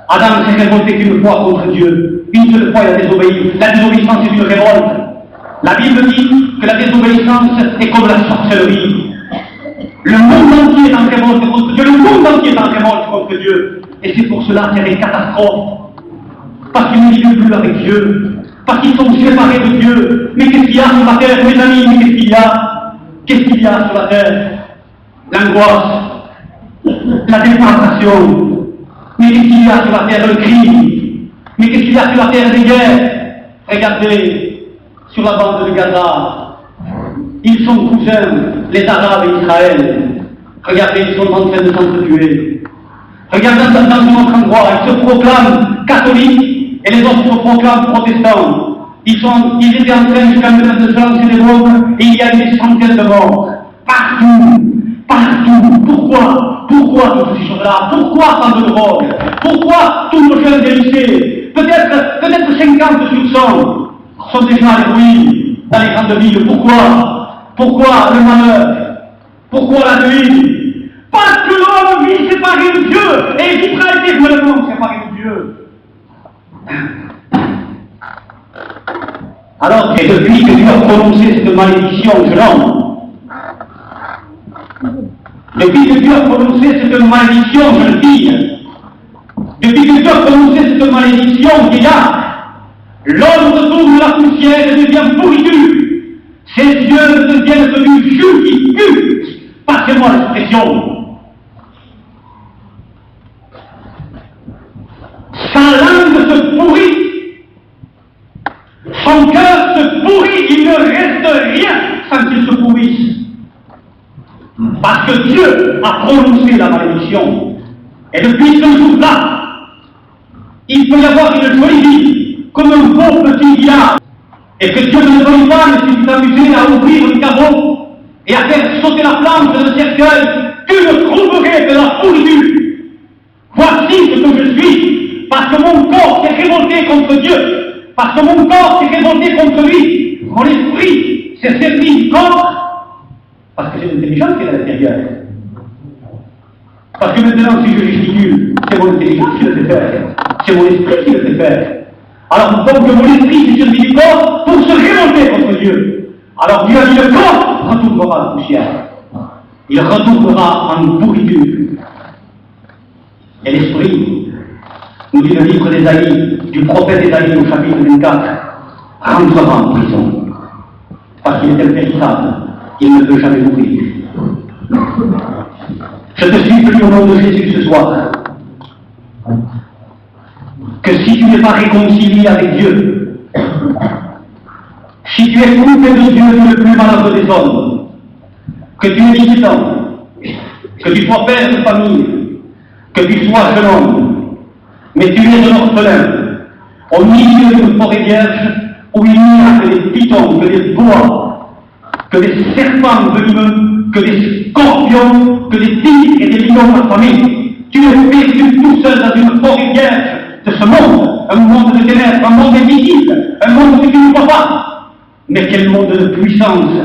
Adam s'est révolté qu'une fois contre Dieu. Une seule fois, il a désobéi. La désobéissance est une révolte. La Bible dit que la désobéissance est comme la sorcellerie. Le monde entier est en révolte contre Dieu. Le monde entier est en révolte contre Dieu. Et c'est pour cela qu'il y a des catastrophes. Parce qu'ils ne vivent plus avec Dieu. Parce qu'ils sont séparés de Dieu. Mais qu'est-ce qu'il y a sur la terre, mes amis? Mais qu'est-ce qu'il y a? Qu'est-ce qu'il y a sur la terre? L'angoisse, la dépravation. Mais qu'est-ce qu'il y a sur la terre? Le crime. Mais qu'est-ce qu'il y a sur la terre? Des guerres. Regardez, sur la bande de Gaza, ils sont cousins, les Arabes et Israël. Regardez, ils sont en train de s'entretuer. Regardez dans un autre endroit, ils se proclament catholiques et les autres se proclament protestants. Ils étaient en train jusqu'à mettre de sang sur les bombes et il y a des centaines de morts. Partout. Pourquoi toutes ces choses-là? Pourquoi tant de drogue? Pourquoi tous nos jeunes des lycées? Peut-être 50 sur 100 sont déjà à l'héroïne dans les grandes villes. Pourquoi le malheur? Pourquoi la nuit? Parce que l'homme vit séparé de Dieu et il vivra éternellement séparé de Dieu. Alors, et depuis que Dieu a prononcé cette malédiction, jeune homme, Depuis que Dieu a prononcé cette malédiction, je le dis, depuis que Dieu a prononcé cette malédiction, vieillard, l'homme retourne la poussière et devient pourriture. Ses yeux deviennent devenus jus qui puent. Passez-moi l'expression. Sa langue se pourrit. Son cœur se pourrit. Il ne reste rien sans qu'il se pourrisse. Parce que Dieu a prononcé la malédiction. Et depuis ce jour-là, il peut y avoir une jolie vie, comme un beau petit village. Et que Dieu ne veuille pas ne s'est amusé à ouvrir le caveau et à faire sauter la flamme de le cercueil, tu ne trouverais que la pourriture. Voici ce que je suis, parce que mon corps s'est révolté contre Dieu, parce que mon corps s'est révolté contre lui, mon esprit s'est servi contre, parce que c'est l'intelligence qui est à l'intérieur. Parce que maintenant, si je gesticule, c'est mon intelligence qui le fait faire, c'est mon esprit qui le fait faire. Alors, donc, mon esprit s'est servi du corps pour se révolter contre Dieu. Alors, Dieu a dit, le corps retournera à la poussière. Il retournera en pourriture. Et l'esprit, nous dit le livre d'Ésaïe, du prophète Ésaïe au chapitre 24, rentrera en prison. Parce qu'il est impérissable, il ne peut jamais mourir. Je te supplie au nom de Jésus ce soir, que si tu n'es pas réconcilié avec Dieu, si tu es coupé de Dieu le plus malheureux des hommes, que tu es militant, que tu sois père de famille, que tu sois jeune homme, mais tu es un orphelin, au milieu d'une forêt vierge où il n'y a que des pitons, que des bois, que des serpents venimeux, que des scorpions, que des tigres et des lions affamés. Tu es perdu tout seul dans une forêt vierge de ce monde, un monde de ténèbres, un monde invisible, un monde que tu ne vois pas. Mais quel monde de puissance!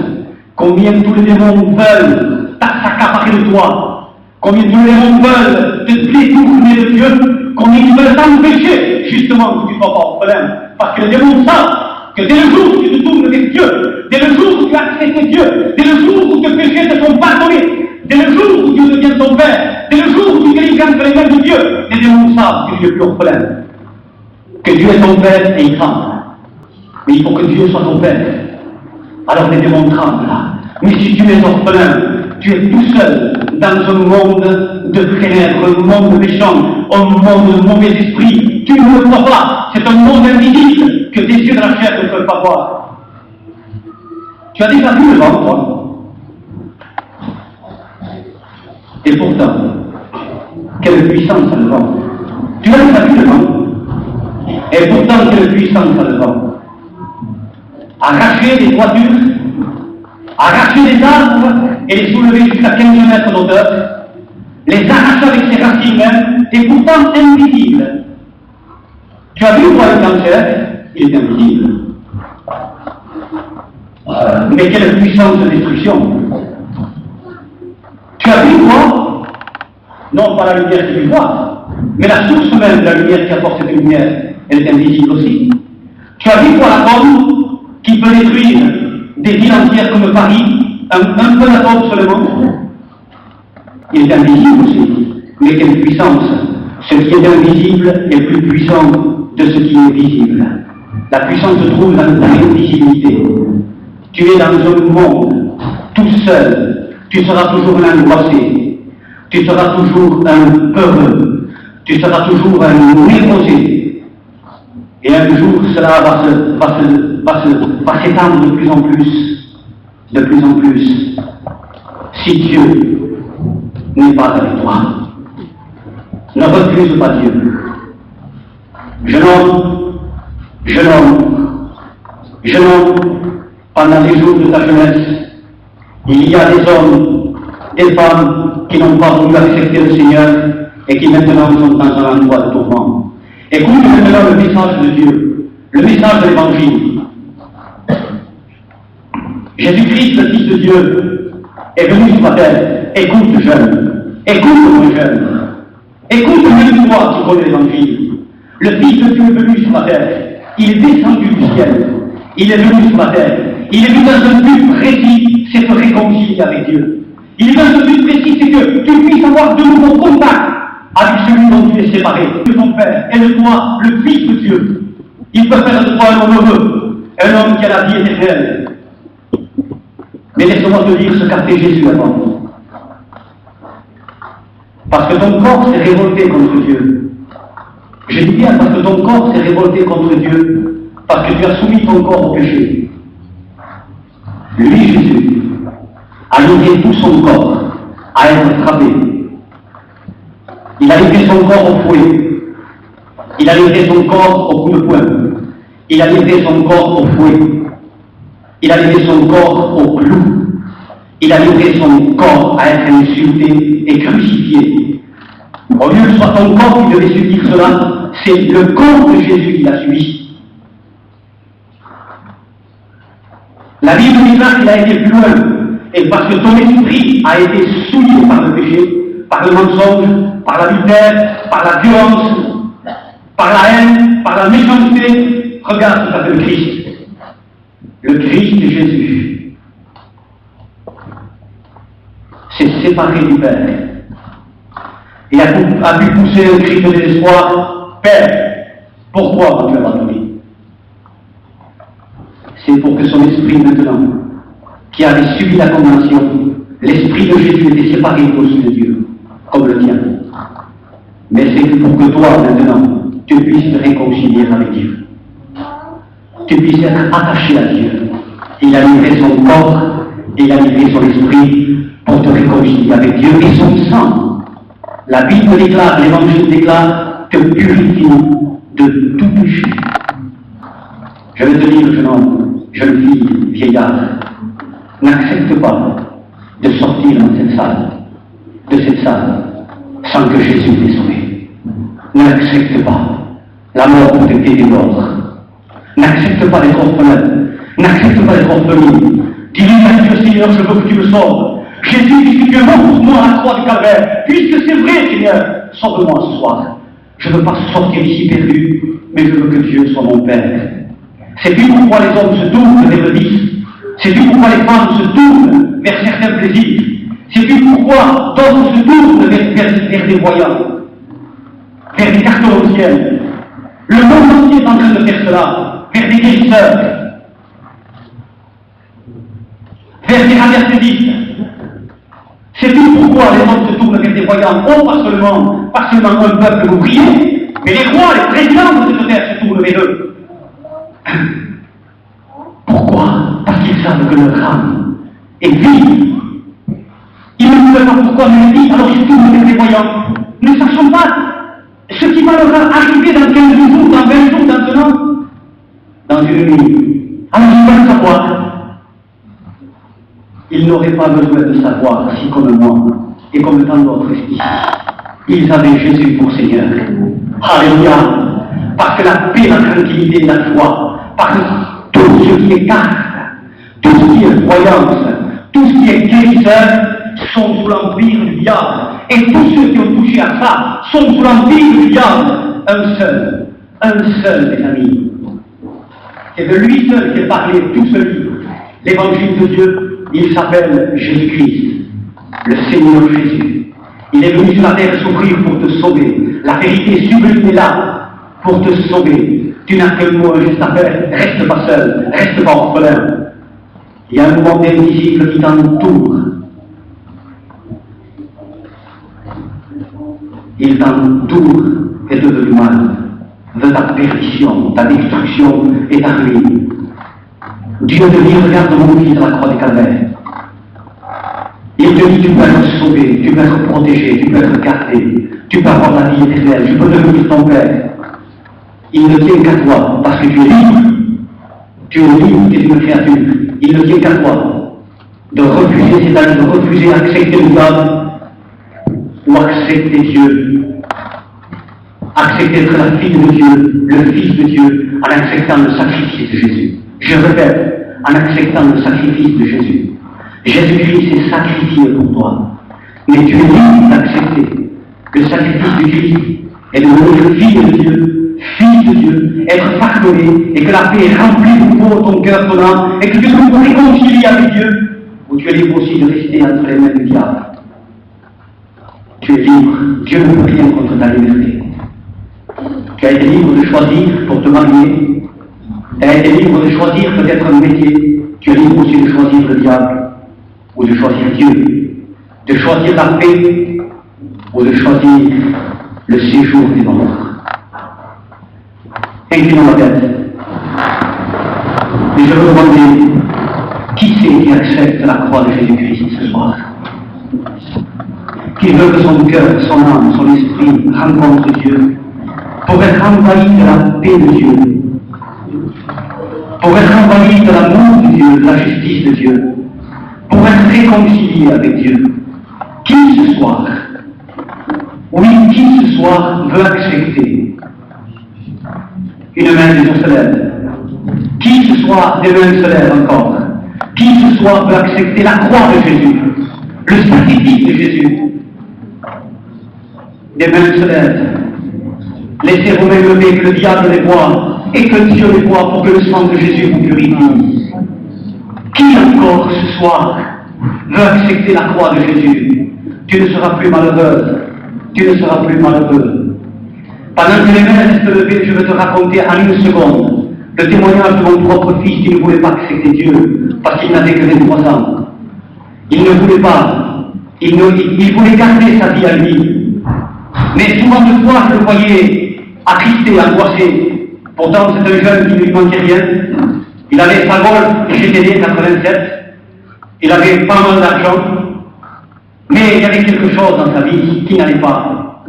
Combien tous les démons veulent s'accaparer de toi, combien tous les démons veulent te détourner de Dieu, combien ils veulent t'empêcher justement que tu ne sois pas orphelin. Parce que les démons savent que dès le jour où tu te tournes vers Dieu, dès le jour où tu acceptes Dieu, dès le jour où tes péchés te sont pardonnés, dès le jour où Dieu devient ton Père, dès le jour où tu délivres entre les mains de Dieu, les démons savent que tu n'es plus orphelin, que Dieu est ton Père et il tremble. Mais il faut que Dieu soit ton Père. Alors les démons tremblent. Mais si tu es orphelin, tu es tout seul dans un monde de ténèbres, un monde méchant, un monde de mauvais esprits. Tu ne le vois pas. C'est un monde invisible que tes yeux de la chair ne peuvent pas voir. Tu as déjà vu le vent, toi? Et pourtant, quelle puissance a le vent. Tu as déjà vu le vent. Et pourtant, quelle puissance a le vent. Arracher des toitures, arracher des arbres et les soulever jusqu'à 15 mètres d'hauteur, les arracher avec ses racines même, et pourtant invisible. Tu as vu quoi le cancer? Il est invisible. Mais quelle puissance de destruction! Tu as vu quoi? Non pas la lumière que tu vois, mais la source même de la lumière qui apporte cette lumière, elle est invisible aussi. Tu as vu quoi la bombe qui peut détruire des villes entières comme Paris, un peu d'atome seulement? Il est invisible aussi. Mais quelle puissance! Ce qui est invisible est plus puissant de ce qui est visible. La puissance se trouve dans l'invisibilité. Tu es dans un monde tout seul. Tu seras toujours un angoissé. Tu seras toujours un peureux. Tu seras toujours un névrosé. Et un jour, cela va s'étendre de plus en plus. De plus en plus. Si Dieu n'est pas avec toi, ne refuse pas Dieu. Jeune homme, pendant les jours de ta jeunesse, il y a des hommes, des femmes qui n'ont pas voulu accepter le Seigneur et qui maintenant sont dans un endroit de tourment. Écoute maintenant le message de Dieu, le message de l'Évangile. Jésus-Christ, le Fils de Dieu, est venu sur la terre. Écoute, jeune, écoute, mon jeune, écoute même toi qui connais l'Évangile. Le Fils de Dieu est venu sur la terre. Il est descendu du ciel. Il est venu sur la terre. Il est venu dans un but précis, c'est de réconcilier avec Dieu. Il veut ce but précis, c'est que tu puisses avoir de nouveaux contacts avec celui dont tu es séparé, de ton Père, et de toi, le Fils de Dieu. Il peut faire de toi un homme heureux, un homme qui a la vie éternelle. Mais laisse-moi te dire ce qu'a fait Jésus avant. Parce que ton corps s'est révolté contre Dieu. Je dis bien parce que ton corps s'est révolté contre Dieu, parce que tu as soumis ton corps au péché. Lui, Jésus, a livré tout son corps à être frappé. Il a livré son corps au fouet. Il a livré son corps au coup de poing. Il a livré son corps au fouet. Il a livré son corps au clou. Il a livré son corps à être insulté et crucifié. Au lieu que ce soit ton corps qui devait subir cela, c'est le corps de Jésus qui l'a subi. La Bible déclare qu'il a été plus loin. Et parce que ton esprit a été souillé par le péché, par le mensonge, par l'adultère, par la violence, par la haine, par la méchanceté, regarde ce qu'appelle le Christ. Le Christ Jésus s'est séparé du Père et a pu pousser un cri de désespoir. Père, pourquoi m'as-tu abandonné? C'est pour que son esprit maintenant, qui avait subi la condamnation, l'esprit de Jésus était séparé aussi de Dieu, comme le tien. Mais c'est pour que toi, maintenant, tu puisses te réconcilier avec Dieu. Tu puisses être attaché à Dieu. Il a livré son corps, il a livré son esprit pour te réconcilier avec Dieu et son sang. La Bible déclare, l'Évangile déclare, te purifie de tout péché. Je vais te dire, jeune homme, jeune fille, vieillard, n'accepte pas de sortir de cette salle, sans que Jésus t'ait sauvé. N'accepte pas la mort pour tes morts. N'accepte pas d'être orphelin. N'accepte pas d'être orpheline. Dis-lui à Dieu, Seigneur, je veux que tu me sauves. Jésus, puisque tu es mort pour moi à la croix du Calvaire, puisque c'est vrai, Seigneur, sauve-moi ce soir. Je ne veux pas sortir d'ici perdu, mais je veux que Dieu soit mon Père. Sais-tu pourquoi les hommes se tournent vers le vice? Sais-tu pourquoi les femmes se tournent vers certains plaisirs? Sais-tu pourquoi d'autres se tournent vers des voyants, vers des cartomanciens? Le monde entier est en train de faire cela, vers des guérisseurs, vers des anesthésistes. Sais-tu pourquoi les hommes se tournent vers des voyants? Oh, pas seulement un peuple ouvrier, mais les rois, les présidents de cette terre se tournent vers eux. Pourquoi? Parce qu'ils savent que leur âme est vive. Ils ne savent pas pourquoi nous le dit, alors ils se tournent vers des voyants. Ne sachons pas ce qui va leur arriver dans 15 jours, dans 20 jours, dans un an, dans une nuit. Alors ils veulent savoir. Ils n'auraient pas besoin de savoir si, comme moi, et comme tant d'autres ici, ils avaient Jésus pour Seigneur. Alléluia! Parce que la paix, la tranquillité, la joie, parce que tout ce qui est carte, tout ce qui est croyance, tout ce qui est guérisseur, sont sous l'empire du diable. Et tous ceux qui ont touché à ça sont sous l'empire du diable. Un seul, mes amis. C'est de lui seul qui est parlé tout ce livre. L'évangile de Dieu, il s'appelle Jésus-Christ, le Seigneur Jésus. Il est venu sur la terre souffrir pour te sauver. La vérité sublime est là pour te sauver. Tu n'as qu'un mot juste à faire. Reste pas seul, reste pas orphelin. Il y a un mouvement invisible qui t'entoure. Il t'entoure et te veut du mal, veut ta perdition, ta destruction et ta ruine. Dieu te dit, regarde mon fils à la croix des Calvaires. Il te dit, tu peux être sauvé, tu peux être protégé, tu peux être gardé, tu peux avoir la vie éternelle, je peux devenir ton Père. Il ne tient qu'à toi, parce que tu es libre. Tu es libre, tu es une créature. Il ne tient qu'à toi de refuser, c'est-à-dire de refuser d'accepter le diable ou accepter Dieu. Accepter d'être la fille de Dieu, le Fils de Dieu, en acceptant le sacrifice de Jésus. Je répète, en acceptant le sacrifice de Jésus. Jésus-Christ s'est sacrifié pour toi. Mais tu es libre d'accepter le sacrifice de Christ et de devenir fille de Dieu, fils de Dieu, être pardonné et que la paix est remplie de nouveau ton cœur, ton âme, et que tu peux te réconcilier avec Dieu. où tu es libre aussi de rester entre les mains du diable. Tu es libre, Dieu ne peut rien contre ta liberté. Tu as été libre de choisir pour te marier, tu as été libre de choisir peut-être un métier, tu es libre aussi de choisir le diable, ou de choisir Dieu, de choisir la paix, ou de choisir le séjour des morts. Inclinons la tête. Et je veux demander, qui c'est qui accepte la croix de Jésus-Christ ce soir? Qui veut que son cœur, son âme, son esprit rencontre Dieu pour être envahi de la paix de Dieu, pour être envahi de l'amour de Dieu, de la justice de Dieu, pour être réconcilié avec Dieu? Qui ce soir, oui, qui ce soir veut accepter? Une main des jours se lève. Qui ce soir, des mains se lèvent encore? Qui ce soir veut accepter la croix de Jésus, le sacrifice de Jésus? Des mains se lèvent. Laissez vos mains levées, que le diable les voie et que Dieu les voie pour que le sang de Jésus vous purifie. Qui encore ce soir veut accepter la croix de Jésus? Tu ne seras plus malheureuse, tu ne seras plus malheureux. Pendant que les mains restent levées, je vais te raconter en une seconde le témoignage de mon propre fils qui ne voulait pas accepter Dieu parce qu'il n'avait que 23 ans. Il ne voulait pas, il voulait garder sa vie à lui. Mais souvent de fois, je le voyais attristé, angoissé. Pourtant, c'est un jeune qui ne lui manquait rien. Il avait sa Golf GTD 87. Il avait pas mal d'argent. Mais il y avait quelque chose dans sa vie qui n'allait pas.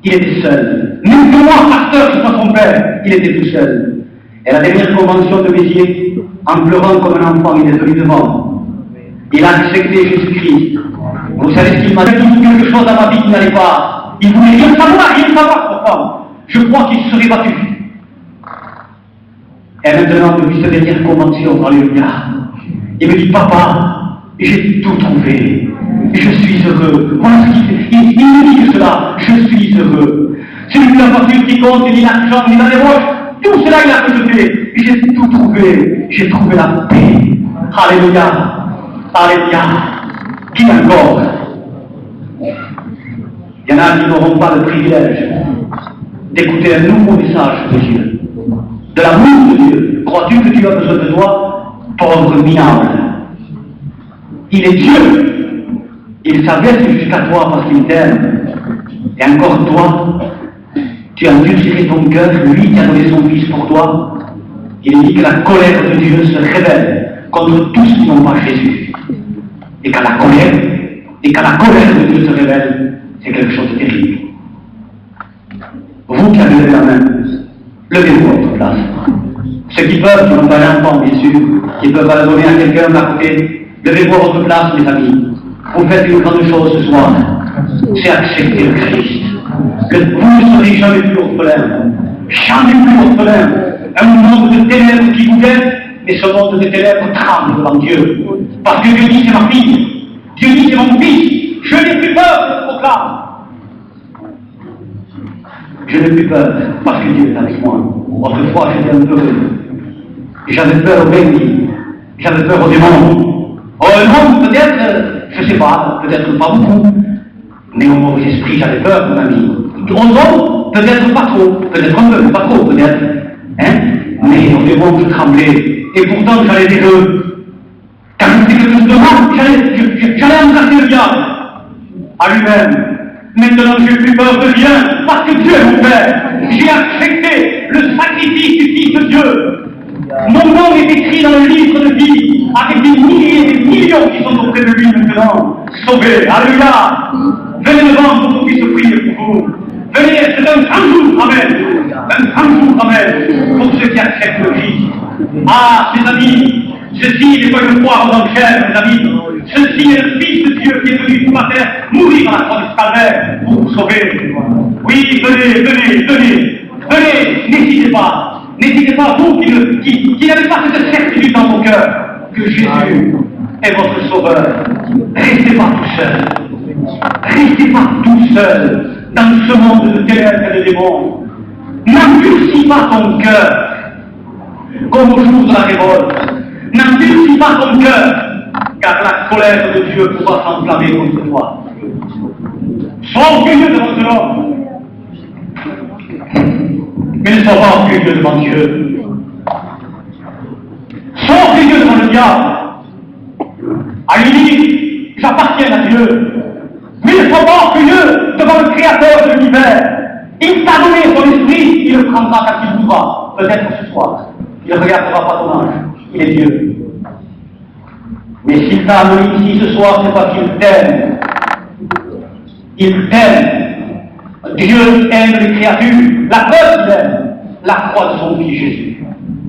Il était seul. Même que moi, pasteur, je sois son père, il était tout seul. Et la dernière convention de Béziers, en pleurant comme un enfant, il est venu devant. Il a accepté Jésus-Christ. Vous savez ce qu'il m'a dit? Quelque chose dans ma vie qui n'allait pas. Il voulait rien savoir, pourquoi. Je crois qu'il se serait battu. Et maintenant, depuis cette dernière convention, alléluia, il me dit, papa, j'ai tout trouvé. Je suis heureux. Voilà ce qu'il fait. Il me dit que cela, je suis heureux. C'est lui la voiture qui compte, ni l'argent, ni la déroche. Tout cela, il a ajouté. J'ai tout trouvé. J'ai trouvé la paix. Alléluia. Alléluia. Qui encore? Il y en a qui n'auront pas le privilège d'écouter un nouveau message de Dieu, de l'amour de Dieu. Crois-tu que Dieu a besoin de toi, pauvre minable? Il est Dieu. Il s'abaisse jusqu'à toi parce qu'il t'aime. Et encore toi, tu as endurci ton cœur, lui qui a donné son fils pour toi. Il dit que la colère de Dieu se révèle contre tous qui n'ont pas Jésus. Et quand la colère de Dieu se révèle, c'est quelque chose de terrible. Vous qui avez levé la main, levez-vous à votre place. Ceux qui peuvent, qui n'ont pas d'enfant, bien sûr, qui peuvent la donner à quelqu'un d'à côté, levez-vous à votre place, mes amis. Vous faites une grande chose ce soir, c'est accepter le Christ. Vous ne serez jamais plus orphelin. Jamais plus orphelin. Un monde de ténèbres qui vous guette, mais ce monde de ténèbres tremble devant Dieu. Parce que Dieu dit c'est ma fille. Dieu dit c'est mon fils. Je n'ai plus peur de ce proclame. Je n'ai plus peur parce que Dieu est avec moi. Autrefois j'étais un peu. J'avais peur au béni. J'avais peur au démon. Oh non, peut-être, je ne sais pas, peut-être pas beaucoup. Mais au mauvais esprit, j'avais peur, mon ami. Aux hommes, peut-être pas trop, peut-être un peu, pas trop, peut-être. Hein? Mais au démon, je tremblais. Et pourtant, j'allais des deux. Quand je faisais quelque chose de mal, j'allais embrasser le diable. À lui-même. Maintenant, je n'ai plus peur de rien, parce que Dieu est mon Père. J'ai accepté le sacrifice du Fils de Dieu. Mon nom est écrit dans le livre de vie, avec des milliers et des millions qui sont auprès de lui maintenant. Sauvés, alléluia. Venez devant pour qu'on puisse prier pour vous. Venez, c'est un grand jour, amen. Un grand jour, amen, pour ceux qui acceptent le Christ. Ah, mes amis, ceci n'est pas une foire aux enchères, mes amis. Ceci est le Fils de Dieu qui est venu sur la terre mourir à la croix du calvaire pour vous sauver. Oui, venez, n'hésitez pas. N'hésitez pas, vous qui n'avez pas cette certitude dans vos cœurs, que Jésus est votre sauveur. Restez pas tout seul. Restez pas tout seul dans ce monde de ténèbres et de démons. N'endurcis pas ton cœur comme au jour de la révolte. N'endurcis pas ton cœur car la colère de Dieu pourra s'enflammer contre toi. Sois orgueilleux devant ton homme, mais ne sois pas orgueilleux devant Dieu. Sois orgueilleux devant le diable. À lui, j'appartiens à Dieu. Mais ne sois pas orgueilleux devant le Créateur de l'univers. Il t'a donné son esprit, il le prendra quand il voudra. Peut-être ce soir. Il ne regardera pas ton âge. Il est Dieu. Mais s'il t'a amené ici ce soir, c'est parce qu'il t'aime. Il t'aime. Dieu aime les créatures. La preuve qu'il aime. La croix de son fils Jésus.